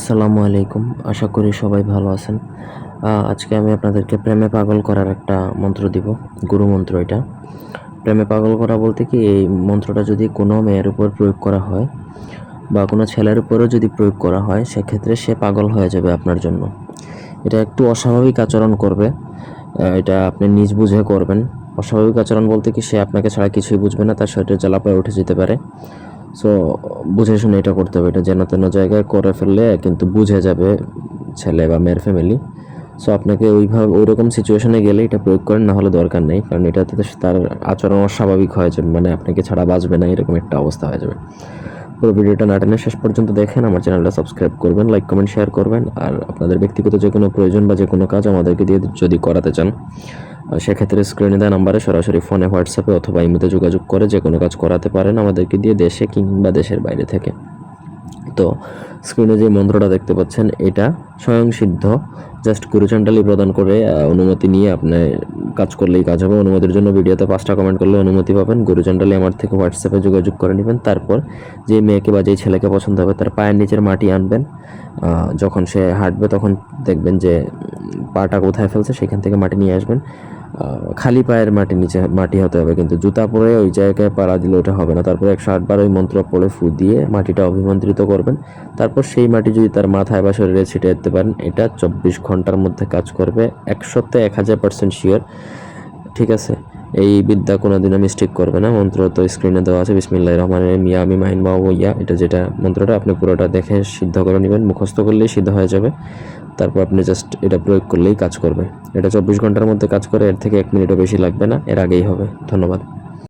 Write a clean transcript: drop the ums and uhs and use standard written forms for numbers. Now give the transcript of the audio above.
আসসালামু আলাইকুম। আশা করি সবাই ভালো আছেন। আজকে আমি আপনাদেরকে প্রেমে পাগল করার একটা মন্ত্র দিব। গুরু মন্ত্র এটা। প্রেমে পাগল করা বলতে কি, এই মন্ত্রটা যদি কোনো মেয়ের উপর প্রয়োগ করা হয় বা কোনো ছেলের উপরেও যদি প্রয়োগ করা হয়, সেক্ষেত্রে সে পাগল হয়ে যাবে আপনার জন্য। এটা একটু অস্বাভাবিক আচরণ করবে। এটা আপনি নিজ বুঝে করবেন। অস্বাভাবিক আচরণ বলতে কি, সে আপনাকে ছাড়া কিছুই বুঝবে না, তার শরীরে জ্বালাপোড়া উঠে যেতে পারে। সো বুঝে শুনে এটা করতে হবে। এটা যেন তেন জায়গায় করে ফেললে কিন্তু বুঝে যাবে ছেলে বা মেয়ের ফ্যামিলি। সো আপনাকে ওইরকম সিচুয়েশনে গেলে এটা প্রয়োগ করেন, না হলে দরকার নেই, কারণ এটাতে তার আচরণ অস্বাভাবিক হয়ে যাবে, মানে আপনাকে ছাড়া বাঁচবে না, এরকম একটা অবস্থা হয়ে যাবে। পুরো ভিডিওটা না টেনে শেষ পর্যন্ত দেখেন। আমার চ্যানেলটা সাবস্ক্রাইব করবেন, লাইক কমেন্ট শেয়ার করবেন। আর আপনাদের ব্যক্তিগত যে কোনো প্রয়োজন বা যে কোনো কাজ আমাদেরকে দিয়ে যদি করাতে চান, সেক্ষেত্রে স্ক্রিনে দেওয়া নাম্বারে সরাসরি ফোনে, হোয়াটসঅ্যাপে অথবা ইমেতে যোগাযোগ করে যে কোনো কাজ করাতে পারেন আমাদেরকে দিয়ে, দেশে কিংবা দেশের বাইরে থেকে। তো স্ক্রিনে যে মন্ত্রটা দেখতে পাচ্ছেন, এটা স্বয়ংসিদ্ধ। জাস্ট গুরুচণ্ডালি প্রদান করে অনুমতি নিয়ে আপনি কাজ করলেই কাজ হবে। অনুমতির জন্য ভিডিওতে 5টা কমেন্ট করলে অনুমতি পাবেন। গুরুচণ্ডালি আমার থেকে হোয়াটসঅ্যাপে যোগাযোগ করে নেবেন। তারপর যে মেয়েকে বা যেই ছেলেকে পছন্দ হবে, তার পায়ের নিচের মাটি আনবেন। যখন সে হাঁটবে তখন দেখবেন যে পাটা কোথায় ফেলছে, সেখান থেকে মাটি নিয়ে আসবেন। খালি পায়ের নিচে মাটি হতে হবে, কিন্তু জুতা পরে ওই জায়গায় পাড়া দিলে ওটা হবে না। তারপর 108 বার ওই মন্ত্র পড়ে ফু দিয়ে মাটিটা অভিমন্ত্রিত করবেন। তারপর সেই মাটি যদি তার মাথায় বা শরীরে ছিটে দিতে পারেন, এটা 24 ঘন্টার মধ্যে কাজ করবে। 100তে 1000% শিওর। ঠিক আছে? এই বিদ্যা কোনোদিনও মিস্টেক করবে না। মন্ত্র তো স্ক্রিনে দেওয়া আছে, বিসমিল্লাহির রহমানির রহিম, ইয়া আমি মাহিন বা ইয়া, এটা যেটা মন্ত্রটা আপনি পুরোটা দেখে সিদ্ধ করে নেবেন। মুখস্থ করলেই সিদ্ধ হয়ে যাবে। তারপর আপনি জাস্ট এটা প্রয়োগ করলেই কাজ করবে। এটা 24 ঘন্টার মধ্যে কাজ করে, এর থেকে 1 মিনিটও বেশি লাগবে না, এর আগেই হবে। ধন্যবাদ।